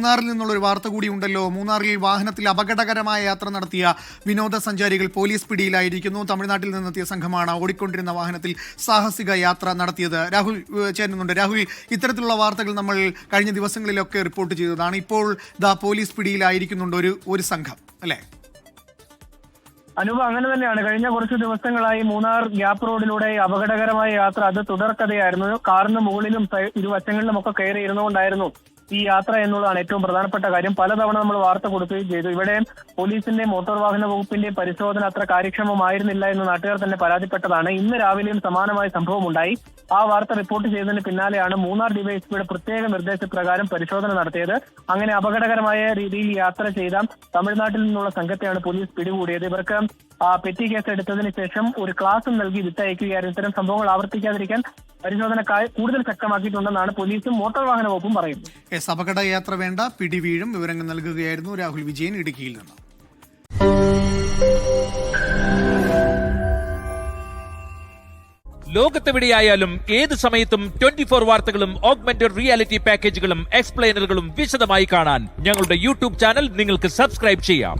മൂന്നാറിൽ നിന്നുള്ള ഒരു വാർത്ത കൂടി ഉണ്ടല്ലോ. മൂന്നാറിൽ വാഹനത്തിൽ അപകടകരമായ യാത്ര നടത്തിയ വിനോദസഞ്ചാരികൾ പോലീസ് പിടിയിലായിരിക്കുന്നു. തമിഴ്നാട്ടിൽ നിന്നെത്തിയ സംഘമാണ് ഓടിക്കൊണ്ടിരുന്ന വാഹനത്തിൽ സാഹസിക യാത്ര നടത്തിയത്. രാഹുൽ ചേരുന്നുണ്ട്. രാഹുൽ, ഇത്തരത്തിലുള്ള വാർത്തകൾ നമ്മൾ കഴിഞ്ഞ ദിവസങ്ങളിലൊക്കെ റിപ്പോർട്ട് ചെയ്തതാണ്. ഇപ്പോൾ പോലീസ് പിടിയിലായിരിക്കുന്നുണ്ട് ഒരു സംഘം, അല്ലേ? അനൂപ്, അങ്ങനെ തന്നെയാണ്. കഴിഞ്ഞ കുറച്ച് ദിവസങ്ങളായി മൂന്നാർ ഗ്യാപ്പ് റോഡിലൂടെ അപകടകരമായ യാത്ര അത് തുടർക്കഥയായിരുന്നു. കാറിന് മുകളിലും ഇരുവശങ്ങളിലും ഒക്കെ കയറി ഇരുന്നുകൊണ്ടായിരുന്നു ഈ യാത്ര എന്നുള്ളതാണ് ഏറ്റവും പ്രധാനപ്പെട്ട കാര്യം. പലതവണ നമ്മൾ വാർത്ത കൊടുക്കുകയും ചെയ്തു. ഇവിടെ പോലീസിന്റെ മോട്ടോർ വാഹന വകുപ്പിന്റെ പരിശോധന അത്ര കാര്യക്ഷമമായിരുന്നില്ല എന്ന് നാട്ടുകാർ തന്നെ പരാതിപ്പെട്ടതാണ്. ഇന്ന് രാവിലെയും സമാനമായ സംഭവം ഉണ്ടായി. ആ വാർത്ത റിപ്പോർട്ട് ചെയ്തതിന് പിന്നാലെയാണ് മൂന്നാർ ഡിവൈഎസ്പിയുടെ പ്രത്യേക നിർദ്ദേശപ്രകാരം പരിശോധന നടത്തിയത്. അങ്ങനെ അപകടകരമായ രീതിയിൽ യാത്ര ചെയ്ത തമിഴ്നാട്ടിൽ നിന്നുള്ള സംഘത്തെയാണ് പോലീസ് പിടികൂടിയത്. ഇവർക്ക് പെറ്റി കേസ് എടുത്തതിന് ശേഷം ഒരു ക്ലാസും നൽകി വിട്ടയക്കുകയായിരുന്നു. ഇത്തരം സംഭവങ്ങൾ ആവർത്തിക്കാതിരിക്കാൻ പരിശോധന കൂടുതൽ ശക്തമാക്കിയിട്ടുണ്ടെന്നാണ് പോലീസും മോട്ടോർ വാഹന വകുപ്പും പറയുന്നത്. അപകട യാത്ര വേണ്ട, പിടിവീഴും വിവരങ്ങൾ നൽകുകയായിരുന്നു രാഹുൽ വിജയൻ ഇടുക്കിയിൽ നിന്ന്. ലോകത്തെവിടെയായാലും ഏത് സമയത്തും 24 വാർത്തകളും ഓഗ്മെന്റഡ് റിയാലിറ്റി പാക്കേജുകളും എക്സ്പ്ലെയിനറുകളും വിശദമായി കാണാൻ ഞങ്ങളുടെ യൂട്യൂബ് ചാനൽ നിങ്ങൾക്ക് സബ്സ്ക്രൈബ് ചെയ്യാം.